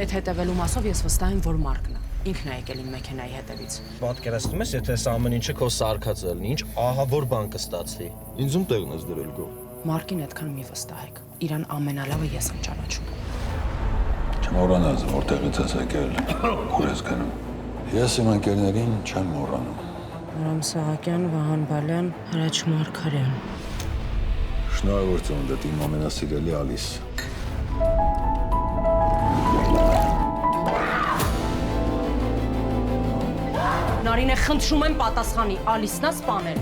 Այդ հետևելու մասով ես վստահ եմ, որ Մարկն է։ Ինքն է եկել իմ մեքենայի հետևից։ Պատկերացնում ես, եթե սա ամեն ինչը քո սարքած է լինի, ինչ ահավոր բան կստացվի։ Ինձում տեղն ես դրել գո։ Մարկին այդքան մի վստահեք։ Իրան ամենալավը ես եմ ճանաչում։ Չմոռանաս, որտեղից ես եկել, ուր ես գնում։ Ես իմ ընկերներին չեմ մոռանում։ Արամ Սահակյան, Վահան Բալյան, Հրաչ Մարգարյան։ Շնորհավոր ծնունդդ իմ ամենասիրելի Ալիս։ Նարինե, խնդրում եմ պատասխանի, Ալիսն է սպանել։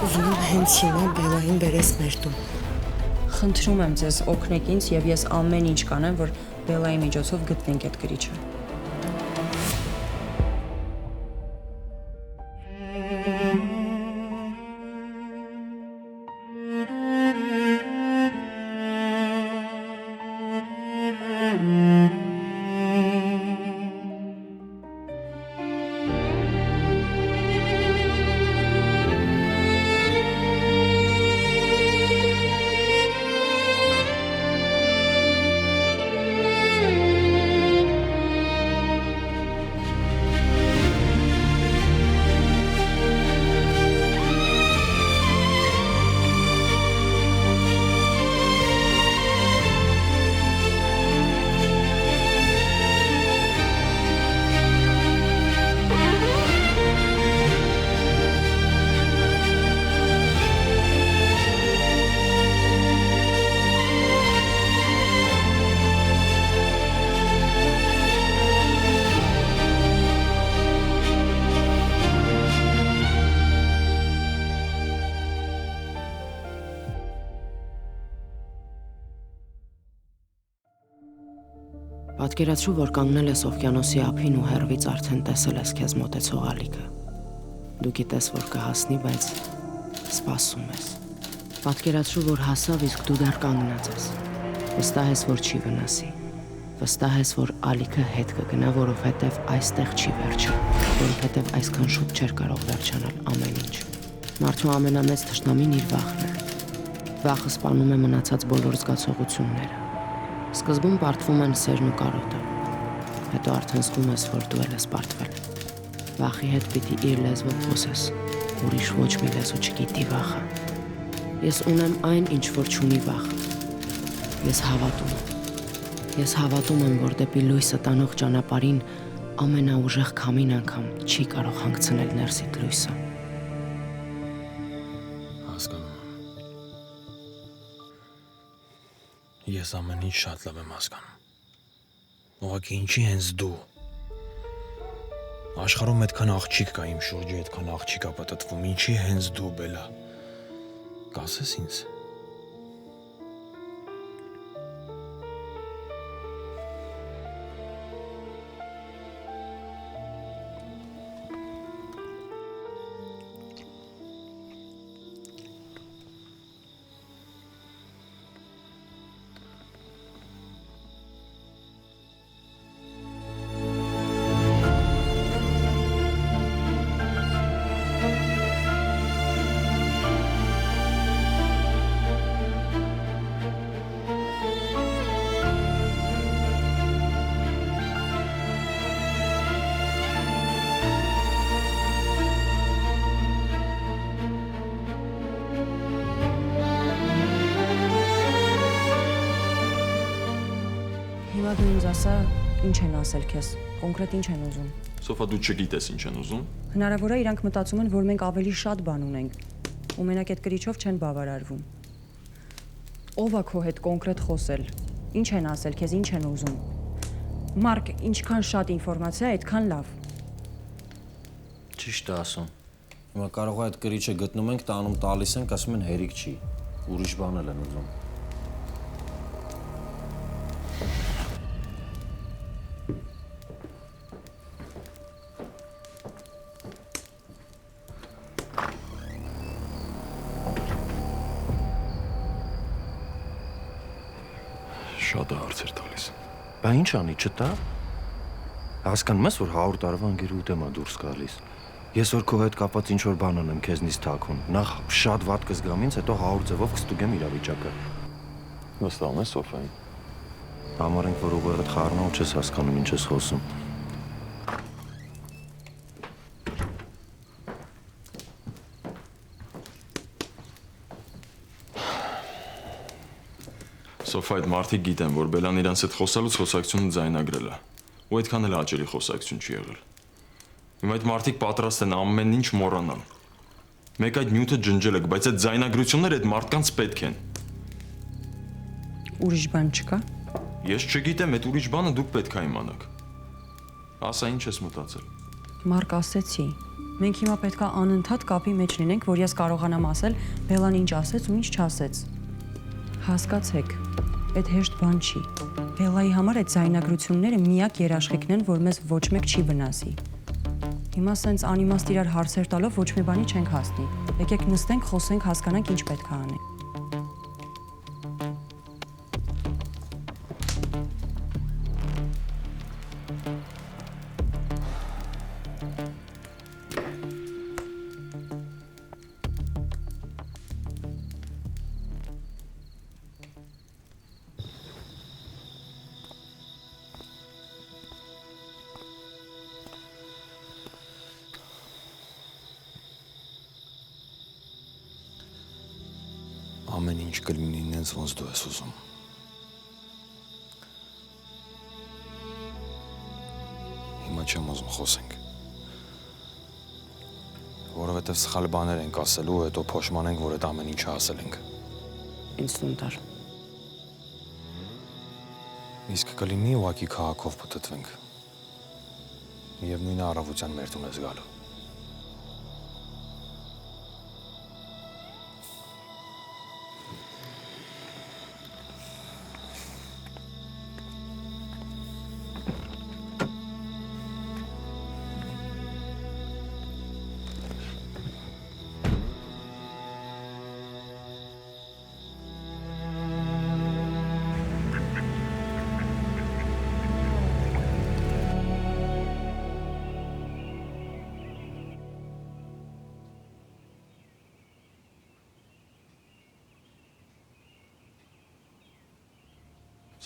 Ուզում եմ հենց հիմա Բելային բերես մեր տուն։ Խնդրում եմ ձեզ օգնեք ինձ եւ ես ամեն ինչ կանեմ, որ Բելայի միջոցով գտնենք այդ գրիչը։ Պատկերացրու, որ կանգնել ես օվկիանոսի ափին ու հեռվից արդեն տեսել ես քեզ մոտեցող ալիքը։ Դու գիտես, որ կհասնի, բայց սպասում ես։ Պատկերացրու, որ հասավ, իսկ դու դեռ կանգնած ես։ Վստահ ես, որ չի վնասի։ Վստահ ես, որ ալիքը հետ կգնա, որովհետև այստեղ չի վերջը, որովհետև այսքան շուտ չէր կարող վերջանալ ամեն ինչ։ Մարդու ամենամեծ թշնամին իր վախն է։ Վախը սպանում է մնացած բոլոր զգացողությունները։ Սկզբում պարտվում են սերն ու կարոտը, հետո արդեն զգում ես, որ դու ես պարտվել։ Վախի հետ պիտի իր լեզվով խոսես, ուրիշ ոչ մի լեզու չգիտի վախը։ Ես ունեմ այն, ինչ որ չունի վախը։ Ես հավատում եմ։ Ես հավատում եմ, որ դեպի լույսը տանող ճանապարհին ամենաուժեղ քամին անգամ չի կարող հանգցնել ներսիդ լույսը։ Հասկանում եմ։ Ես ամեն ինչ շատ լավ եմ հասկանում։ Ուղղակի ինչի հենց դու։ Աշխարհում այդքան աղջիկ կա իմ շուրջը, այդքան աղջիկ է պատտվում, ինչի հենց դու, Բելա։ Կասես ինձ։ Հիմա դու ինձ ասա, ինչ են ասել քեզ, կոնկրետ ինչ են ուզում։ Սոֆա դու չգիտես ինչ են ուզում։ Հնարավոր է իրանք մտածում են, որ մենք ավելի շատ բան ունենք, ու մենակ այդ գրիչով չեն բավարարվում։ Ո՞վ է քո հետ կոնկրետ խոսել։ Ինչ են ասել քեզ, ինչ են ուզում։ Մարկ, ինչքան շատ ինֆորմացիա, այդքան լավ։ Ճիշտ է ասում։ Հիմա կարող է այդ գրիչը գտնում ենք, տանում տալիս ենք, ասում են հերիք չի։ Ուրիշ բան էլ են ուզում։ Շատ է հարցեր տալիս։ Բա ինչ անի, չտա։ Հասկանում ես, որ 100 տարվա ընկերուհուդ եմ դուրս գալիս։ Ես որ քո հետ կապած ինչ որ բան անեմ, քեզնից թաքուն։ Նախ շատ վատ կզգամ ինձ, հետո 100 ձևով կստուգեմ իրավիճակը։ Վստահում ես Սոֆային։ Համարենք, որ ուղեղդ խառնա ու չես հասկանում ինչ ես խոսում։ Սոֆա, այդ մարդիկ գիտեն, որ Բելան իրանց հետ խոսալուց խոսակցությունը ձայնագրել է։ Ու այդքան էլ հաճելի խոսակցություն չի եղել։ Հիմա այդ մարդիկ պատրաստ են ամեն ինչ մոռանալ։ Մեկ այդ նյութը ջնջել եք, բայց այդ ձայնագրությունները այդ մարդկանց պետք են։ Ուրիշ բան չկա։ Ես չգիտեմ, այդ ուրիշ բանը դուք պետք է իմանաք։ Ասա ինչ ես մտածել։ Մարկ, ասեցի։ Մենք հիմա պետքա անընդհատ կապի մեջ լինենք, որ ես կարողանամ ասել Բելան ինչ ասեց ու ինչ չասեց։ Հասկացեք, այդ հեշտ բան չի։ Բելայի համար այդ ձայնագրությունները միակ երաշխիքն են, որ մեզ ոչ մեկ չի վնասի։ Հիմա սենց անիմաստ իրար հարցեր տալով ոչ մի բանի չենք հասնի։ Եկեք նստենք, խոսենք, հասկանանք ինչ պետք է անենք։ Ամեն ինչ կլինի ինձ ոնց դու ես ուզում։ Հիմա չեմ ուզում խոսենք։ Որովհետև սխալ բաներ ենք ասելու, հետո փոշմանենք, որ այդ ամեն ինչը ասել ենք։ Ինձ տուն տար։ Իսկ կլինի ուղակի քաղաքով պտտվենք։ Միևնույն առավոտյան մեր տուն ես գալու։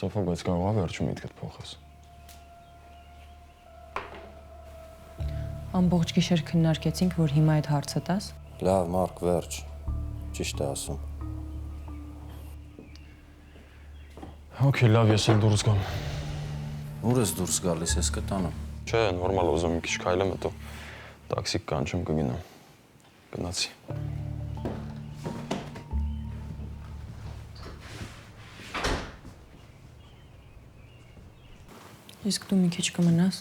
Սոֆա, բայց կարող է վերջում միտքդ փոխես։ Ամբողջ գիշեր քննարկեցինք, որ հիմա այդ հարցը տաս։ Լավ, Մարկ, վերջ։ Ճիշտ է ասում։ Okay, լավ, ես էլ դուրս գամ։ Ուր ես դուրս գալիս, ես կտանեմ։ Չէ, նորմալ ուզում մի քիչ քայլեմ, հետո տաքսի կանչեմ կգնամ։ Գնացի։ Իսկ դու մի քիչ կմնաս։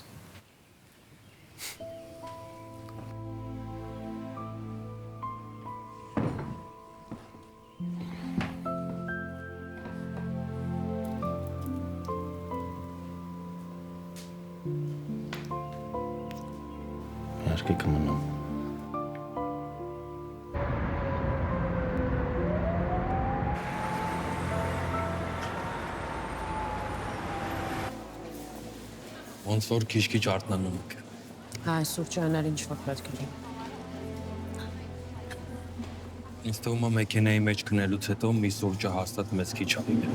Իհարկե կմնամ։ Ոնց որ քիչ-քիչ արթնանում եք։ Հա, այս սուրճաներ ինչ որ պետք է լինի։ Ինձ թվում է մեքենայի մեջ քնելուց հետո մի սուրճը հաստատ մեծ քիչ ալիք է։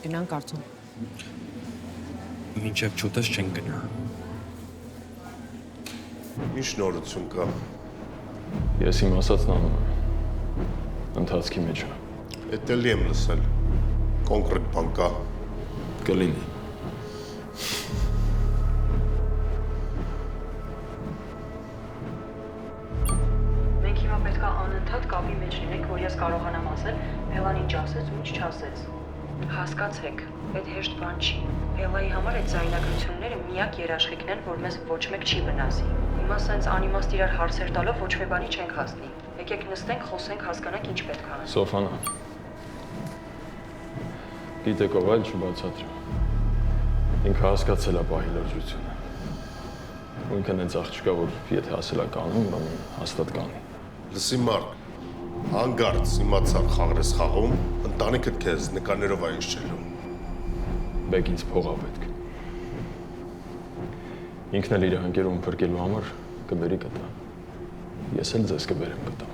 Գնանք արդեն։ Մինչև չուտես չեն գնա։ Ինչ նորություն կա։ Ես իմ ասածն անում եմ։ Ընթացքի մեջ է։ Էդ էլի եմ լսել։ Կոնկրետ բան կա։ Կլինի։ Մենք հիմա պետք է անընդհատ կապի մեջ լինենք, որ ես կարողանամ ասել Բելան ինչ ասեց ու ինչ չասեց։ Հասկացեք, այդ հեշտ բան չի։ Բելայի համար այդ ձայնագրությունները միակ երաշխիքն են, որ մեզ ոչ մեկ չի վնասի։ Հիմա սենց անիմաստ իրար հարցեր տալով ոչ մի բանի չենք հասնի։ Եկեք նստենք, խոսենք, հասկանանք ինչ պետք է անենք։ Սոֆանա։ Գիտեք ով այլ չբացատրեմ։ Ինքը հասկացել է պահի լրջությունը։ Ու ինքն հենց աղջկա, որ եթե ասել է կանում, ուրեմն հաստատ կանի։ Լսի Մարկ, հանգարց իմացար խաղր ես խաղում, ընտանիքդ քեզ նկարներով այնց չելում։ Բեք ինձ փողա պետք։ Ինքն էլ իր ընկերուն փրկելու համար կբերի կտա։ Ես էլ ձեզ կբերեմ կտա։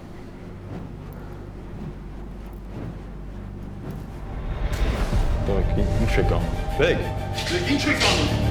Դեք, ինչ եք անում։ Բեգ։ Բեգ, ինչ եք անում։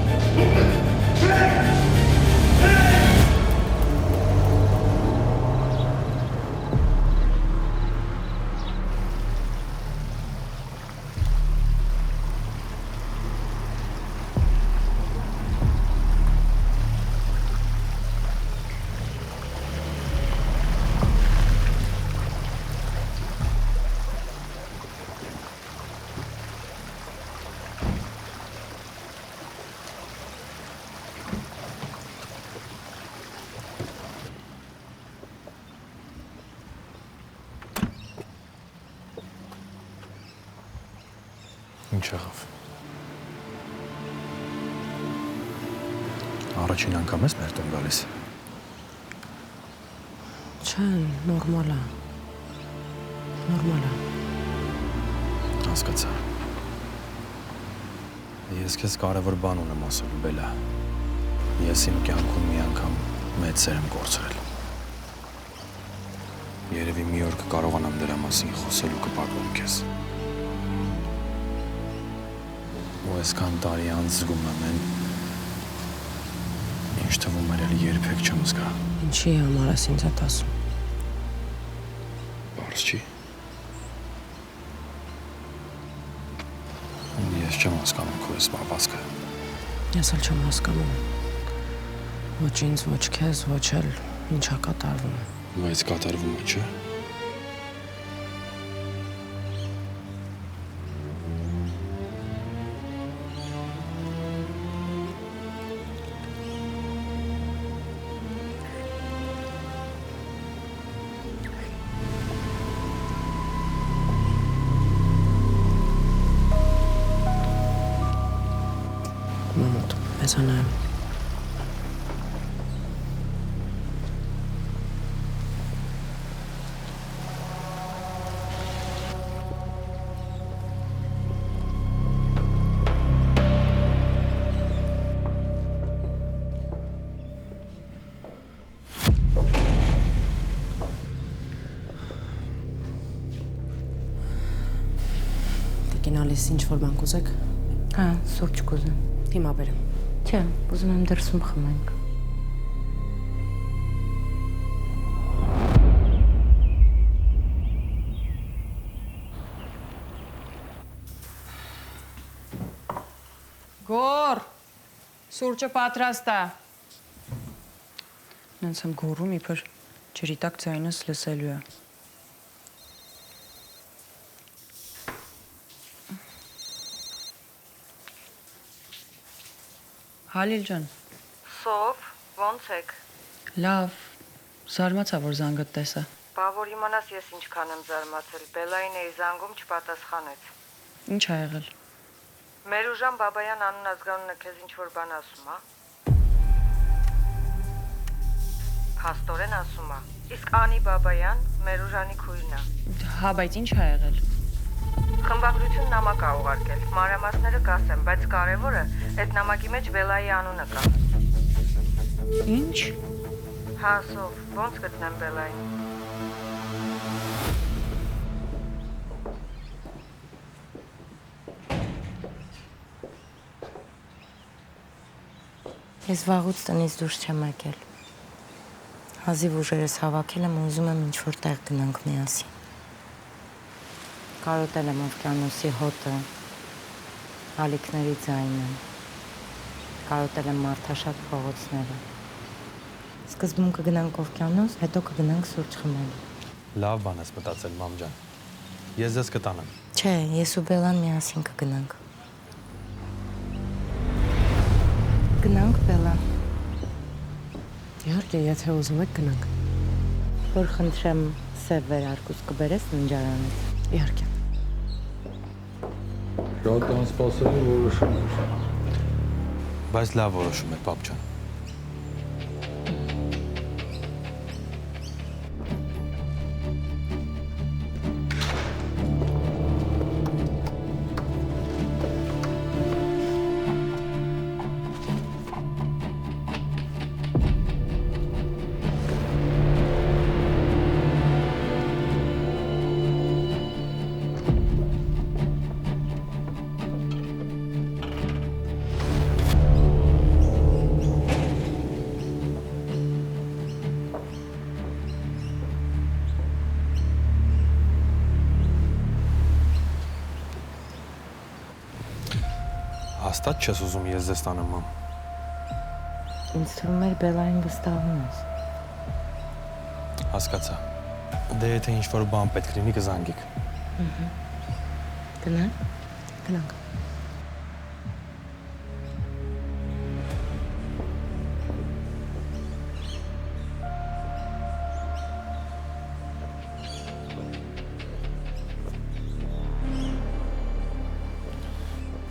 Ինչ եղավ։ Առաջին անգամ ես մեր տուն գալիս։ Չէ, նորմալ է։ Նորմալ է։ Հասկացա։ Ես քեզ կարևոր բան ունեմ ասելու, Բելա։ Ես իմ կյանքում մի անգամ մեծ սեր եմ կորցրել։ Երևի մի օր կկարողանամ դրա մասին խոսել ու կպատմեմ քեզ։ Ու այսքան տարի անց զգում եմ այն, ինչ թվում էր էլի երբեք չեմ զգա։ Ինչի համար ես ինձ այդ ասում։ Բարձ չի։ Ես չեմ հասկանում քո այս պապացքը։ Ես էլ չեմ հասկանում։ Ոչ ինձ, ոչ քեզ, ոչ էլ ինչա կատարվում։ Բայց կատարվում է, չէ՞։ Մամուտ, մեզանայում։ Տիկինալիս ինչ-որ բան կուզեք։ Հա, սուրճ կուզեմ։ Հիմա բերեմ։ Չէ, ուզում եմ դրսում խմենք։ Գոր, սուրճը պատրաստ է։ Նենց եմ գոռում, իբր ջրի տակ ձայնս լսելու է։ Հալիլ ջան։ Սով, ոնց եք։ Լավ, զարմացա, որ զանգդ տեսա։ Բա որ իմանաս ես ինչքան եմ զարմացել, Բելային էի զանգում չպատասխանեց։ Ինչ ա եղել։ Մերուժան Բաբայան անուն ազգանունը քեզ ինչ-որ բան ասում, հա։ Փաստորեն ասում է։ Իսկ Անի Բաբայան Մերուժանի քույրն է։ Հա, բայց ինչ ա եղել։ Խմբագրություն նամակ ա ուղարկել, մանրամասները կասեմ, բայց կարևորը այդ նամակի մեջ Բելայի անունը կա։ Ինչ։ Հա, Սով, ոնց գտնեմ Բելային։ Ես վաղուց տնից դուրս չեմ եկել։ Հազիվ ուժերս հավաքել եմ ու ուզում եմ ինչ-որ տեղ գնանք միասին։ Կարոտել եմ օվկիանոսի հոտը, ալիքների ձայնը, կարոտել եմ մարդաշատ փողոցները։ Սկզբում կգնանք օվկիանոս, հետո կգնանք սուրճ խմելու։ Լավ բան ես մտածել, մամ ջան։ Ես ձեզ կտանեմ։ Չէ, ես ու Բելան միասին կգնանք։ Գնանք, Բելա։ Իհարկե, եթե ուզում եք գնանք։ Որ խնդրեմ սև վերարկուս կբերես ննջարանից։ Իհարկե։ Շատ անսպասելի որոշում էր։ Բայց լավ որոշում է, պապ ջան։ Հաստատ չես ուզում ես ձեզ տանեմ, մամ։ Ինձ թվում էր Բելային վստահում ես։ Հասկացա։ Դե եթե ինչ-որ բան պետք լինի կզանգեք։ Գնանք։ Գնանք։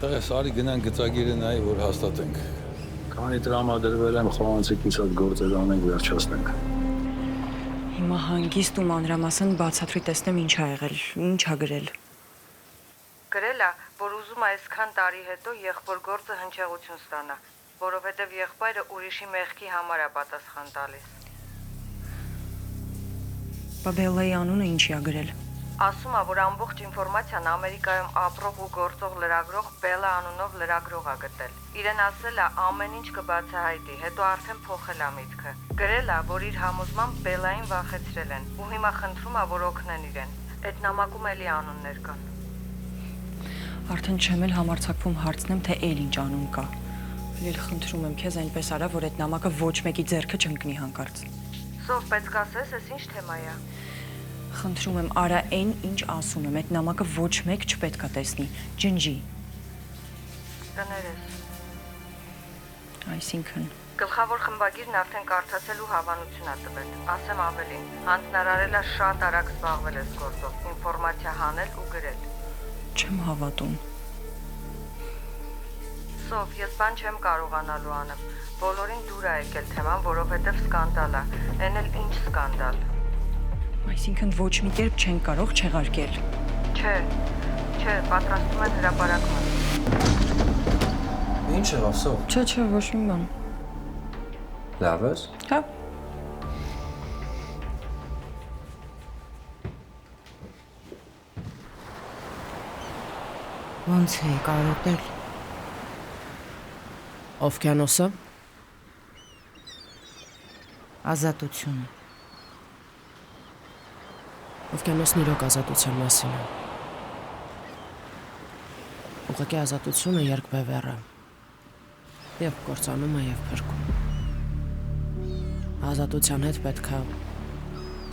Տղես, արի գնանք գծագիրը նայի, որ հաստատենք։ Քանի տրամադրվել եմ, խոհանցիկ ինչ հատ գործեր անենք, վերջացնենք։ Հիմա հանգիստ ու մանրամասն բացատրի տեսնեմ ինչ ա եղել, ինչ ա գրել։ Գրել է, որ ուզում է այսքան տարի հետո եղբոր գործը հնչեղություն ստանա, որովհետև եղբայրը ուրիշի մեղքի համար է պատասխան տալիս։ Բա Բելայի անունը ինչի ա գրել։ Ասում է, որ ամբողջ ինֆորմացիան Ամերիկայում ապրող ու գործող լրագրող Բելա անունով լրագրող ա գտել։ Իրեն ասել է ամեն ինչ կբացահայտի, հետո արդեն փոխել է միտքը։ Գրել է, որ իր համոզմամբ Բելային վախեցրել են ու հիմա խնդրում է, որ օգնեն իրեն։ Այդ նամակում էլի անուններ կան։ Արդեն չեմ էլ համարձակվում հարցնեմ, թե էլ ինչ անուն կա։ Լիլ խնդրում եմ քեզ այնպես արա, որ այդ նամակը ոչ մեկի ձեռքը չընկնի հանկարծ։ Սով պետք ասես, էս ինչ թեմա է։ Խնդրում եմ, արա այն ինչ ասում եմ, այդ նամակը ոչ մեկ չպետք է տեսնի, ջնջի։ Կներես։ Այսինքն Գլխավոր խմբագիրն արդեն կարդացել ու հավանություն ա տվել։ Ասեմ ավելին, հանձնարարել է շատ արագ զբաղվել այս գործով, ինֆորմացիա հանել ու գրել։ չեմ հավատում։ Սով, ես բան չեմ կարողանալու անեմ։ Բոլորին դուր ա եկել թեման, որովհետև սկանդալ ա։ Էն էլ ինչ սկանդալ։ Այսինքն ոչ մի կերպ չեն կարող չեղարկել։ Չէ, պատրաստում են հրապարակման։ Ինչ եղավ, Սով։ Չէ, ոչ մի բան։ Լավ ես։ Հա։ Ոնց է կարոտել։ Օվկիանոսը։ Ազատությունը։ Օվկիանոսն իրոք ազատության մասին է։ Ուղղակի ազատությունը երկբևեռ է։ Եվ կործանում է, եւ փրկում։ Ազատության հետ պետք է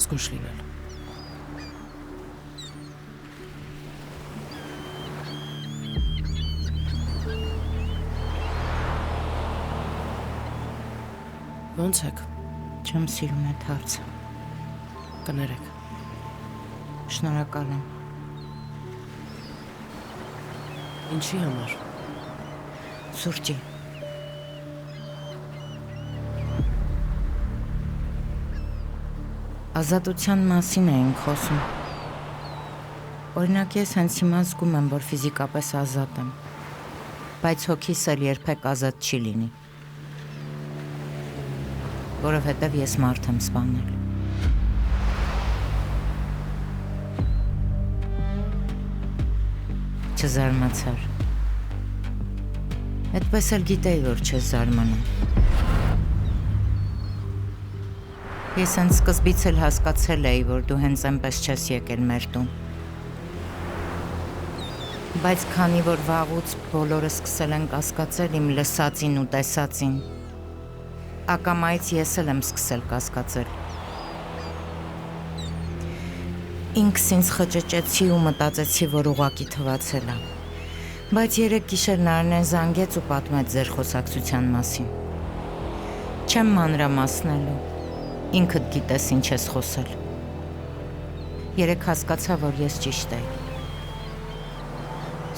զգույշ լինել։ Ոնց եք։ Չեմ սիրում այդ հարցը։ Կներեք։ Շնորհակալ եմ։ Ինչի համար։ Սուրճի։ Ազատության մասին էինք խոսում։ Օրինակ ես հենց հիմա զգում եմ, որ ֆիզիկապես ազատ եմ, բայց հոգիս էլ երբեք ազատ չի լինի, որովհետև ես մարդ եմ սպանել։ Չզարմացար։ Այդպես էլ գիտեի, որ չես զարմանում։ Ես հենց սկզբից էլ հասկացել էի, որ դու հենց այնպես չես եկել մեր տուն։ Բայց քանի որ վաղուց բոլորը սկսել են կասկածել իմ լսածին ու տեսածին, ակամայից ես էլ եմ սկսել կասկածել։ Ինքս ինձ խճճեցի ու մտածեցի, որ ուղղակի թվացել է։ Բայց երեկ գիշեր Նարինեն զանգեց ու պատմեց ձեր խոսակցության մասին։ Չեմ մանրամասնելու։ Ինքդ գիտես ինչ ես խոսել։ Երեկ հասկացա, որ ես ճիշտ էի։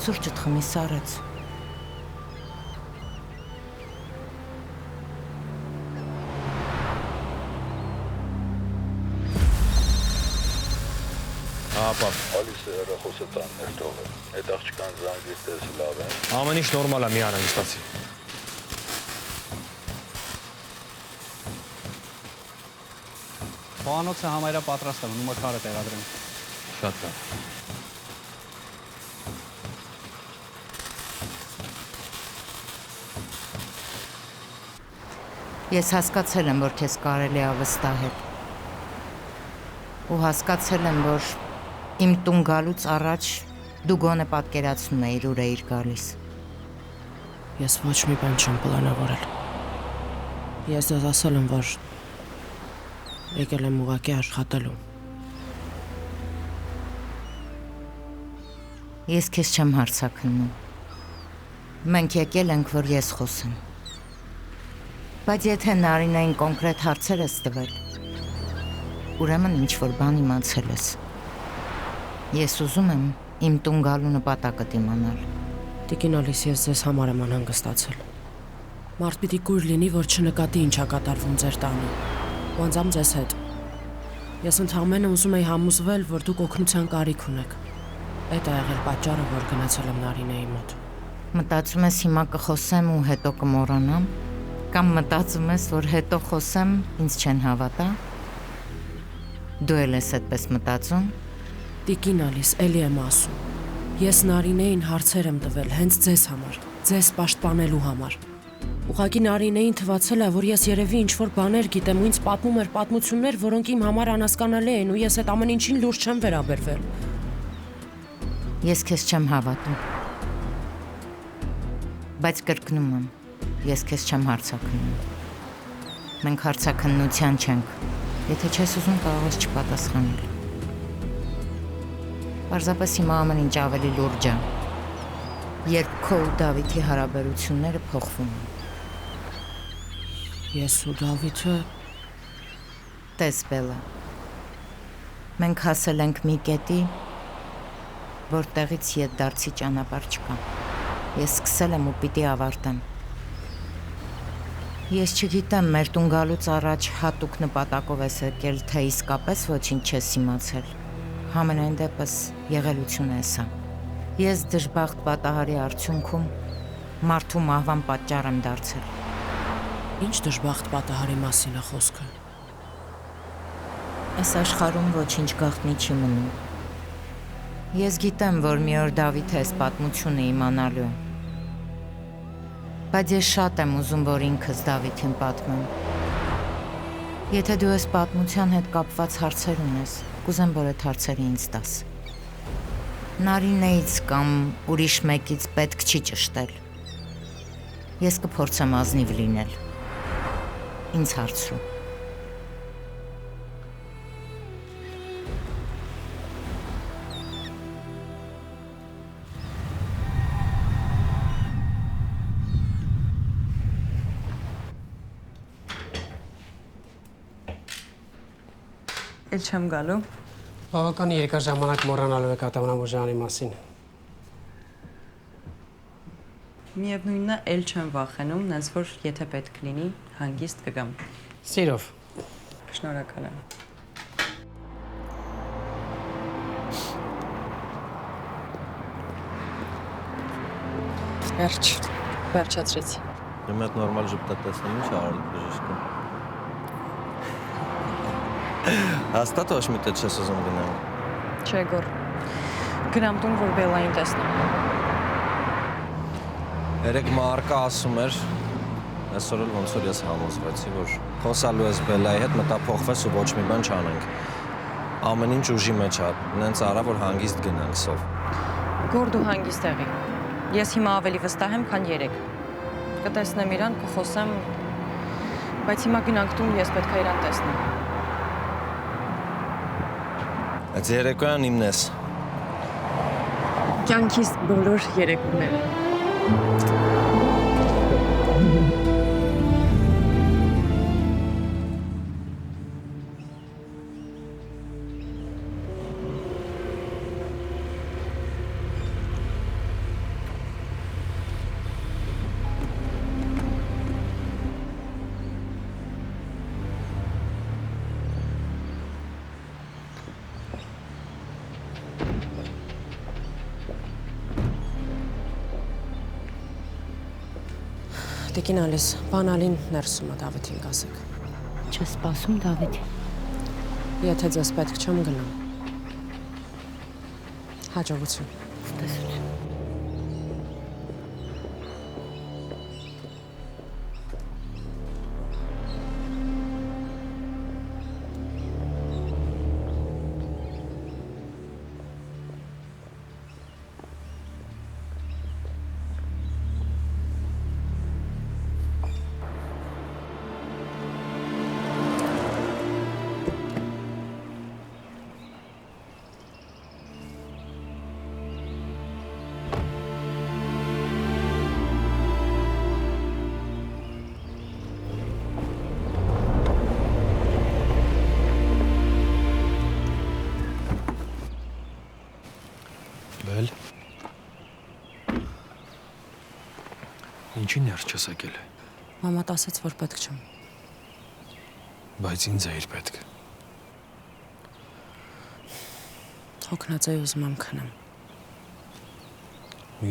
Սուրճդ խմի սառեց։ Ապա, ալիս է հեռախոսը տաններ թողել։ Այդ աղջկան զանգիր տես լավ է։ Ամեն ինչ նորմալ է, մի անհանգստացի։ Խոհանոցը համարյա պատրաստ է, ունում քարը տեղադրեմ։ Շատ լավ։ Ես հասկացել եմ, որ քեզ կարելի է վստահել։ Ու հասկացել եմ, որ իմ տուն գալուց առաջ դու գոնե պատկերացնում էիր ուր էիր գալիս։ Ես ոչ մի բան չեմ պլանավորել։ Ես դες ասել եմ, որ եկել եմ ուղղակի աշխատելու։ Ես քեզ չեմ հարցակնում։ Մենք եկել ենք, որ ես խոսեմ։ Բայց եթե Նարինային կոնկրետ հարցեր ես տվել, ուրեմն ինչ-որ բան իմացել ես։ Ես ուզում եմ իմ տուն գալու նպատակը իմանալ։ Տիկին Ալիս, ես ձեզ համար եմ անհանգստացել։ Մարդ պիտի կույր լինի, որ չնկատի ինչա կատարվում ձեր տանը։ Ու անձամբ ձեզ հետ։ Ես ընդհանրապես ուզում էի համոզվել, որ դուք օգնության կարիք ունեք։ Այդ է եղել պատճառը, որ գնացել եմ Նարինեի մոտ։ Մտածում ես հիմա կխոսեմ ու հետո կմոռանամ, կամ մտածում ես, որ հետո խոսեմ, ինձ չեն հավատա։ Դու էլ ես այդպես մտածում։ Տիկին Ալիս, էլի եմ ասում։ Ես Նարինեին հարցեր եմ տվել հենց ձեզ համար, ձեզ պաշտպանելու համար։ Ուղղակի Նարինեին թվացել է, որ ես երևի ինչ-որ բաներ գիտեմ ու ինձ պատմում էր պատմություններ, որոնք իմ համար անհասկանալի են ու ես այդ ամեն ինչին լուրջ չեմ վերաբերվել։ Ես քեզ չեմ հավատում։ Բայց կրկնում եմ, ես քեզ չեմ հարցակնում։ Մենք հարցակնության չենք։ Եթե չես ուզում, կարող ես չպատասխանել։ Պարզապես հիմա ամեն ինչ ավելի լուրջ է, երբ քո ու Դավիթի հարաբերությունները փոխվում են։ Ես ու Դավիթը… Տես Բելա, մենք հասել ենք մի կետի, որտեղից ետդարձի ճանապարհ չկա։ Ես սկսել եմ ու պիտի ավարտեմ։ Ես չգիտեմ, մեր տուն գալուց առաջ հատուկ նպատակով ես եկել, թե իսկապես ոչինչ չես իմացել։ Համենայն դեպս եղելություն է սա։ Ես դժբախտ պատահարի արդյունքում մարդու մահվան պատճառ եմ դարձել։ Ինչ դժբախտ պատահարի մասին է խոսքը։ Այս աշխարհում ոչինչ գաղտնի չի մնում։ Ես գիտեմ, որ մի օր Դավիթը այս պատմությունը իմանալու է։ Բայց ես շատ եմ ուզում, որ ինքս Դավիթին պատմեմ։ Եթե դու այս պատմության հետ կապված հարցեր ունես, կուզեմ, որ այդ հարցերը ինձ տաս։ Նարինեից կամ ուրիշ մեկից պետք չի ճշտել։ Ես կփորձեմ ազնիվ լինել։ Ինձ հարցրու։ Էլ չեմ գալու։ Բավական երկար ժամանակ մոռանալու եք Ատամնամոժյանի մասին։ Միևնույնն է, էլ չեմ վախենում, նենց որ եթե պետք լինի, հանգիստ կգամ։ Սիրով։ Շնորհակալ եմ։ Վերջացրեցի։ Իմ այդ նորմալ ժպտատեսն ինչ արել բժիշկը։ Հաստատ ոչ մի տեղ չես ուզում գնալ։ Չէ, գոր։ Գնամ տուն, որ Բելային տեսնեմ։ Երեք Մարկը ասում էր, այսօր էլ ոնց որ ես համոզվեցի, որ խոսալու ես Բելայի հետ, մտափոխվես ու ոչ մի բան չանենք։ Ամեն ինչ ուժի մեջ է, նենց արա, որ հանգիստ գնանք սով։ Գոր դու հանգիստ եղի։ Ես հիմա ավելի վստահ եմ, քան երեք։ Կտեսնեմ իրան, կխոսեմ, բայց հիմա գնանք տուն, ես պետք է իրան տեսնեմ։ Այդ երեկոյան իմն ես։ Կյանքիս բոլոր երեկոները։ Տիկին Ալիս, բանալին ներսում է Դավիթին կասեք։ Չես սպասում Դավիթին։ Եթե ձեզ պետք չեմ գնամ։ Հաջողություն։ Տեսություն։ Բել։ Ինչի ներս չես եկել։ Մամատ ասաց, որ պետք չեմ։ Բայց ինձ է իր պետք։ Հոգնած էի ուզում եմ քնեմ։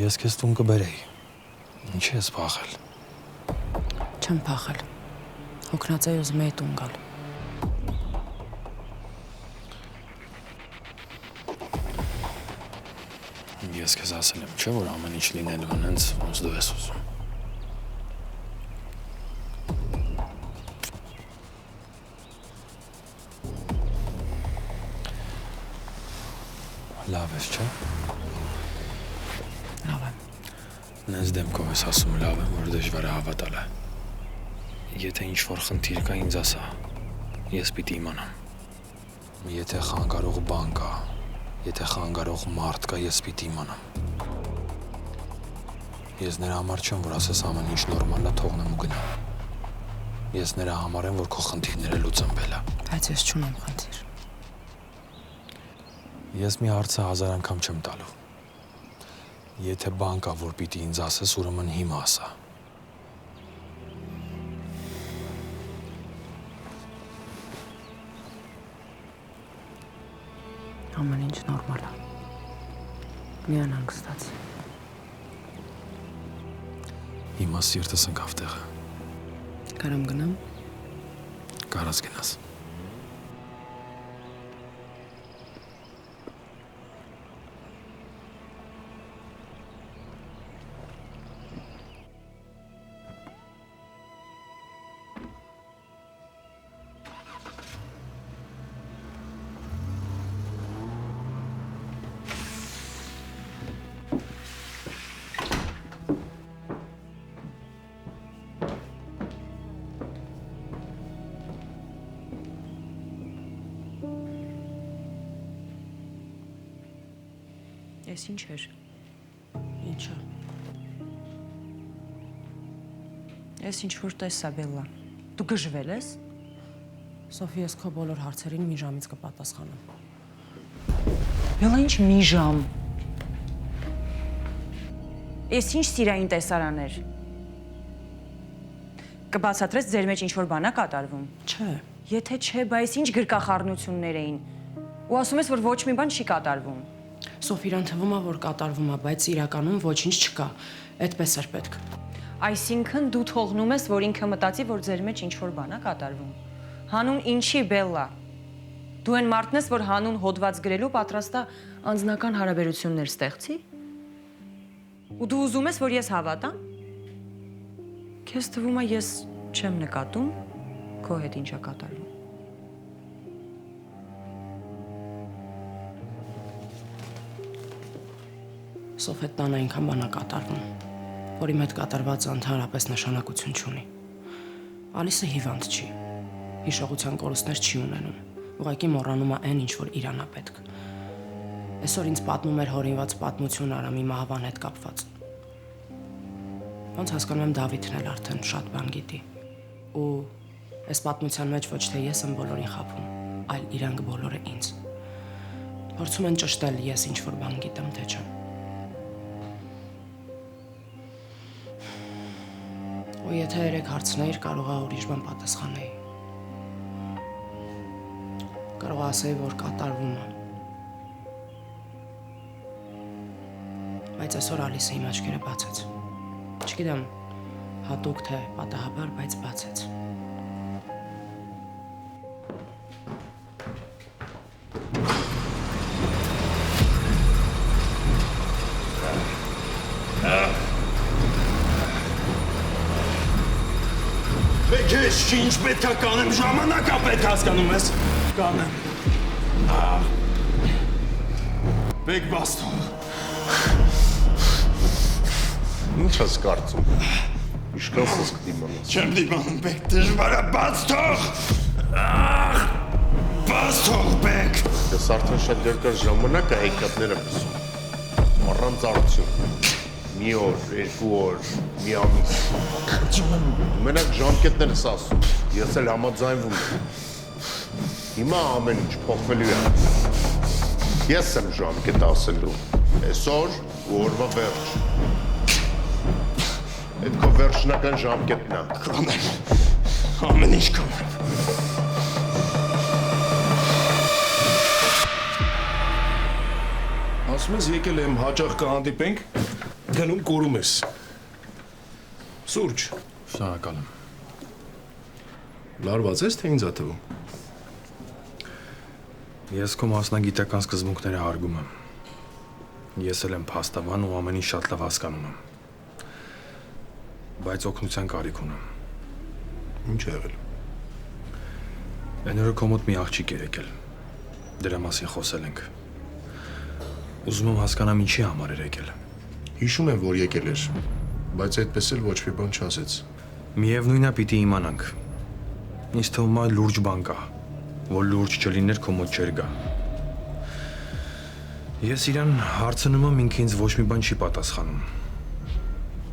Ես քեզ տուն կբերեի։ Ինչի ես փախել։ Չեմ փախել։ Հոգնած էի ուզում էի տուն գալ։ Ես քեզ ասել եմ, չէ՞ որ ամեն ինչ լինելու է հենց ոնց դու ես ուզում։ Լավ ես, չէ՞։ Լավ եմ։ Նենց դեմքով ես ասում լավ եմ, որ դժվար է հավատալ է։ Եթե ինչ-որ խնդիր կա, ինձ ասա։ Ես պիտի իմանամ։ Եթե խանգարող բան կա, եթե խանգարող մարդ կա, ես պիտի իմանամ։ Ես նրա համար չեմ, որ ասես ամեն ինչ նորմալ է, թողնեմ ու գնամ։ Ես նրա համար եմ, որ քո խնդիրները լուծեմ բելա։ Բայց ես չունեմ խնդիր։ Ես մի հարցը 1000 անգամ չեմ տալու։ Եթե բան կա, որ պիտի ինձ ասես, ուրեմն հիմա ասա։ Ամեն ինչ նորմալ է։ Միան հանգստացի։ Հիմա սիրտս ընկավ տեղը։ Կարամ գնամ։ Կարաս գնաս։ Ես ինչ էր։ Ինչա։ Ես ինչ որ տեսա Բելլա։ Դու գժվել ես։ Սոֆի, ես քո բոլոր հարցերին մի ժամից կպատասխանեմ։ Բելլա, ինչ մի ժամ։ Ես ինչ սիրային տեսարան էր։ Կբացատրես ձեր մեջ ինչ որ բան է կատարվում։ Չէ։ Եթե չէ, բայց ինչ գրկախառնություններ էին։ Ու ասում ես, որ ոչ մի բան չի կատարվում։ Սոֆիրան թվում է, որ կատարվում է, բայց իրականում ոչինչ չկա։ Այդպես էր պետք։ Այսինքն դու թողնում ես, որ ինքը մտածի, որ ձեր մեջ ինչ-որ բան է կատարվում։ Հանուն ինչի, Բելլա։ Դու այն մարդն ես, որ հանուն հոդված գրելու պատրաստ է անձնական հարաբերություններ ստեղծի։ Ու դու ուզում ես, որ ես հավատամ։ Քեզ թվում է, ես չեմ նկատում, քո հետ ինչ է կատարվում։ Սոֆետ տան այնքան բան է կատարվում, որի հետ կատարվածը ընդհանրապես նշանակություն չունի։ Ալիսը հիվանդ չի, հիշողության կորուստներ չի ունենում, ուղղակի մոռանում է այն, ինչ որ իրան է պետք։ Այսօր ինձ պատմում էր հորինված պատմություն Արամի մահվան հետ կապված։ Ոնց հասկանում եմ, Դավիթն էլ արդեն շատ բան գիտի։ Ու այս պատմության մեջ ոչ թե ես եմ բոլորին խաբում, այլ իրանք բոլորը ինձ։ Փորձում են ճշտել ես ինչ որ բան գիտեմ, թե չէ։ Ու եթե երեք հարցնեիր, կարող է ուրիշ բան պատասխանեի։ Կարող է ասեի, որ կատարվում է։ Բայց այսօր Ալիսը իմ աչքերը բացեց։ Չգիտեմ, հատուկ թե պատահաբար, բայց բացեց։ Քեզ ինչ պետք է կանեմ, ժամանակա պետք հասկանում ես։ Կանեմ։ Բեկ բաստո։ Ինչ ես կարծում։ Իշքան խոսք դիմանաս։ Չեմ դիմանում, բեկ, դժվար է, բաց թող։ Բաց թող, բեկ։ Ես արդեն շատ երկար ժամանակ է հեքիաթներ եմ լսում։ Առանց արդյունք։ Մի օր, երկու օր, մի ամիս։ Մենակ ժամկետներ ես ասում, ես էլ համաձայնվում եմ։ Հիմա ամեն ինչ փոխվելու է։ Ես եմ ժամկետ ասելու, Այսօր ու օրվա վերջ։ Այդ քո վերջնական ժամկետն է։ Կանեմ։ Ամեն ինչ կանեմ։ Ասում ես եկել եմ հաճախ կհանդիպենք, գնում կորում ես։ Սուրճ։ Շնորհակալ եմ։ Լարված ես, թե ինձ ա թվում։ Ես քո մասնագիտական սկզբունքները հարգում եմ։ Ես էլ եմ փաստաբան ու ամեն ինչ շատ լավ հասկանում եմ։ Բայց օգնության կարիք ունեմ։ Ինչ է եղել։ Այն օրը քո մոտ մի աղջիկ էր եկել։ Դրա մասին խոսել ենք։ Ուզում եմ հասկանամ ինչի համար էր եկել։ Հիշում եմ, որ եկել էր, բայց այդպես էլ ոչ մի բան չասեց։ Միևնույնն է պիտի իմանանք։ Ինձ թվում է լուրջ բան կա, որ լուրջ չլիներ քո մոտ չէր գա։ Ես իրան հարցնում եմ, ինքը ինձ ոչ մի բան չի պատասխանում։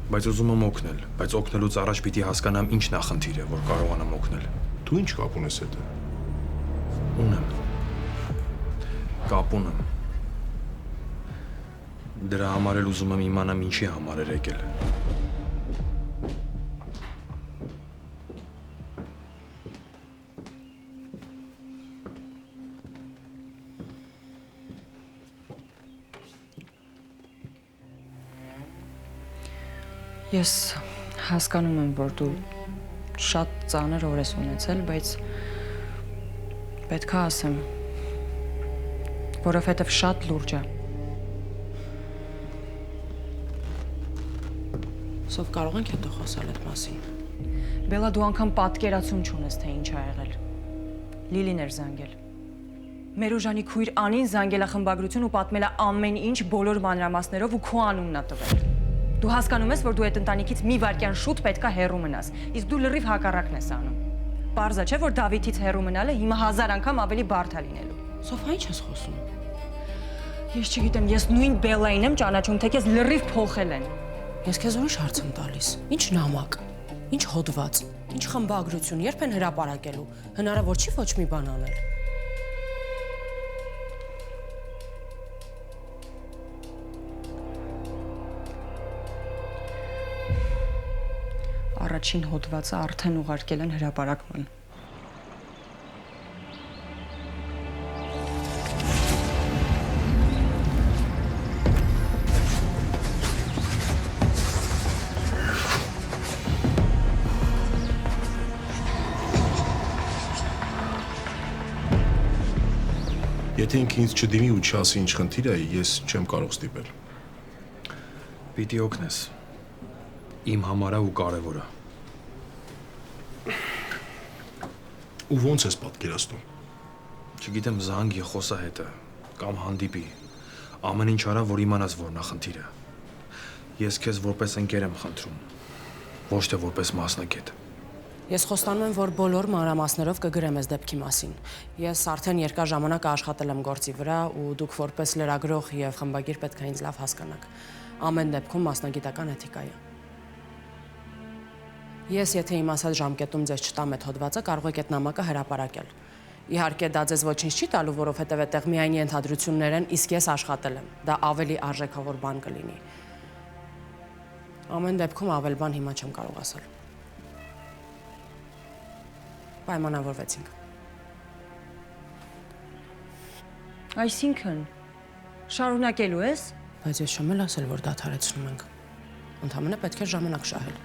Բայց ուզում եմ օգնել, բայց օգնելուց առաջ պիտի հասկանամ ինչ նախնդիր է, որ կարողանամ օգնել։ Դու ինչ կապ ունես հետը։ Ունեմ։ Կապ ունեմ։ Դրա համար էլ ուզում եմ իմանամ ինչի համար էր եկել։ Ես հասկանում եմ, որ դու շատ ծանր օր ես ունեցել, բայց պետք է ասեմ, որովհետև շատ լուրջ է։ Սով կարող ենք հետո խոսալ այդ մասին։ Բելա, դու անգամ պատկերացում չունես, թե ինչ ա եղել։ Լիլին էր զանգել։ Մեր ուժանի քույր Անին զանգել է խմբագրություն ու պատմել է ամեն ինչ բոլոր մանրամասներով ու քո անունն ա տվել։ Դու հասկանում ես, որ դու այդ ընտանիքից մի վայրկյան շուտ պետքա հեռու մնաս, իսկ դու լրիվ հակառակն ես անում։ Պարզ է, չէ, որ Դավիթից հեռու մնալը հիմա 1000 անգամ ավելի բարդ է լինելու։ Սոֆա, ինչ ես խոսում։ Ես չգիտեմ, ես նույն Բելային եմ ճանաչում, թե քեզ լրիվ փոխել են։ Ես քեզ ուրիշ հարց եմ տալիս։ Ինչ նամակ, ինչ հոդված, ինչ խմբագրություն, երբ են հրապարակելու։ Հնարավոր չի ոչ մի բան անել։ Առաջին հոդվածը արդեն ուղարկել են հրապարակման։ Եթե ինքը ինձ չդիմի ու չասի ինչ խնդիր է, ես չեմ կարող ստիպել։ Պիտի օգնես։ Իմ համար է ու կարևոր է։ Ու ո՞նց ես պատկերացնում։ Չգիտեմ, զանգի խոսա հետը կամ հանդիպի։ Ամեն ինչ արա, որ իմանաս որ նախնդիրը։ Ես քեզ որպես ընկեր եմ խնդրում, ոչ թե որպես մասնակետ։ Ես խոստանում եմ, որ բոլոր մանրամասներով կգրեմ այս դեպքի մասին։ Ես արդեն երկար ժամանակ աշխատել եմ գործի վրա ու դուք որպես լրագրող եւ խմբագիր պետք է ինձ լավ հասկանաք։ Ամեն դեպքում մասնագիտական էթիկա է։ Ես եթե իմ ասած ժամկետում ձեզ չտամ այդ հոդվածը, կարող եք այդ նամակը հրապարակել։ Իհարկե դա ձեզ ոչինչ չի տալու, որովհետև այդտեղ միայն ենթադրություններ են, իսկ ես աշխատել եմ։ Դա ավելի արժեքավոր բան կլինի։ Ամեն դեպքում ավել բան հիմա չեմ կարող ասել։ Պայմանավորվեցինք։ Այսինքն շարունակելու ես։ Բայց ես չեմ էլ ասել, որ դադարեցնում ենք։ Ընդհանրապես պետք է ժամանակ շահել։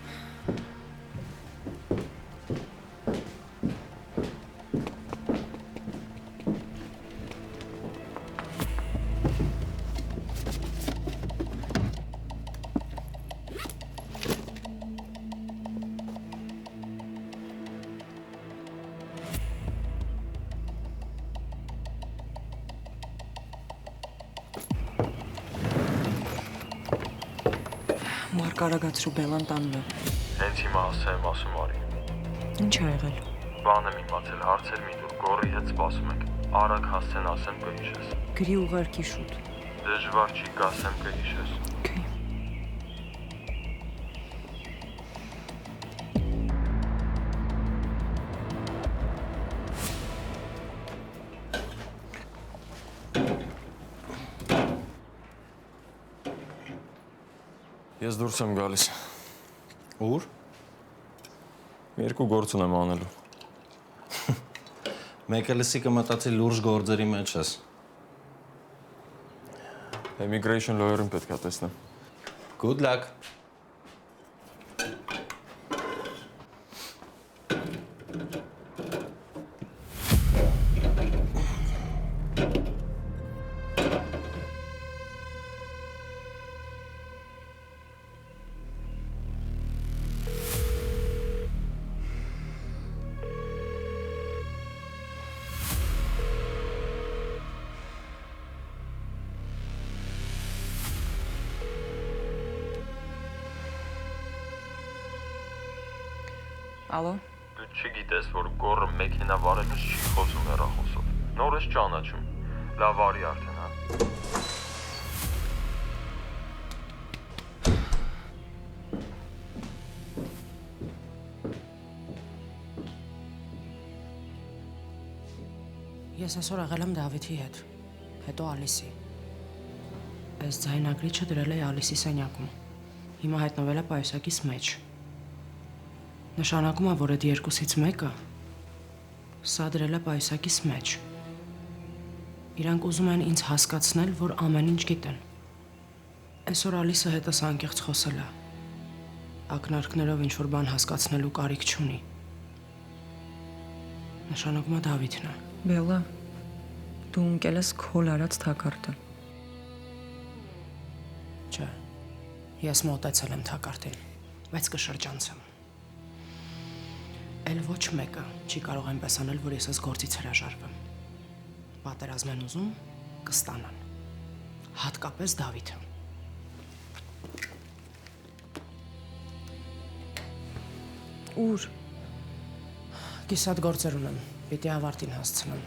Մարկ արագացրու Բելան տանն է։ Հենց հիմա ասեմ, ասում արի։ Ինչ ա եղել։ Բան եմ իմացել, հարցեր մի դուր գորի հետ սպասում ենք։ Արագ հասցեն ասեմ կհիշես։ Գրի ուղարկի շուտ։ Դժվար չի կասեմ կհիշես։ Ես դուրս եմ գալիս։ Ուր։ Երկու գործ ունեմ անելու։ Մեկը լսի կմտածի լուրջ գործերի մեջ ես։ Immigration lawyer-ին պետք է տեսնեմ։ Good luck։ Ալո։ Դու չգիտես, որ գոռը մեքենա վարելուց չի խոսում հեռախոսով։ Նոր ես ճանաչում։ Լավ արի արդեն, հա։ Ես այսօր եղել եմ Դավիթի հետ, հետո Ալիսի։ Այս ձայնագրիչը դրել էի Ալիսի սենյակում։ Հիմա հայտնվել է պայուսակիս մեջ։ Նշանակում է, որ այդ երկուսից մեկը սա դրել է պայուսակիս մեջ։ Իրանք ուզում են ինձ հասկացնել, որ ամեն ինչ գիտեն։ Այսօր Ալիսը հետս անկեղծ խոսել է։ Ակնարկներով ինչ-որ բան հասկացնելու կարիք չունի։ Նշանակում է Դավիթն է։ Բելլա, դու ընկել ես քո լարած թակարդը։ Չէ, ես մոտեցել եմ թակարդին, բայց կշրջանցեմ։ Էլ ոչ մեկը չի կարող այնպես անել, որ ես այս գործից հրաժարվեմ։ Պատերազմ են ուզում, կստանան։ Հատկապես Դավիթը։ Ուր։ Կիսատ գործեր ունեմ, պիտի ավարտին հասցնեմ։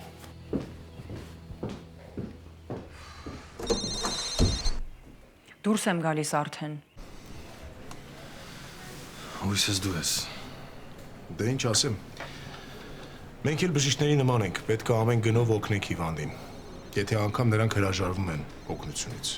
Դուրս եմ գալիս արդեն։ Ույս ես դու ես։ Դե ինչ ասեմ։ Մենք էլ բժիշկների նման ենք, պետք է ամեն գնով օգնենք հիվանդին, եթե անգամ նրանք հրաժարվում են օգնությունից։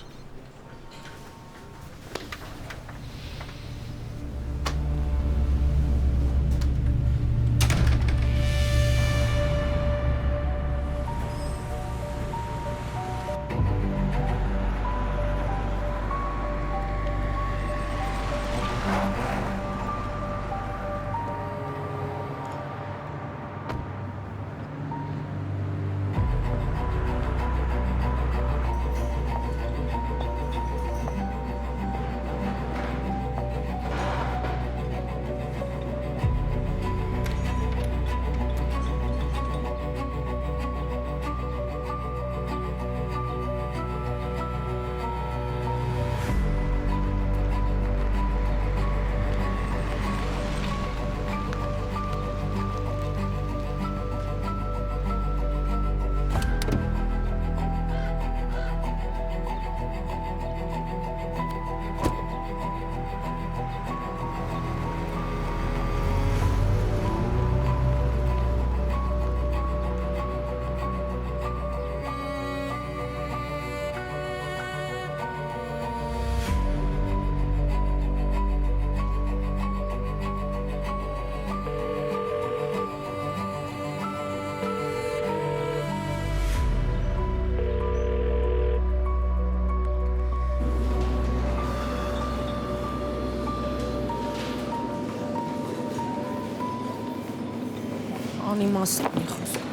Անիմաստ մի խոսք։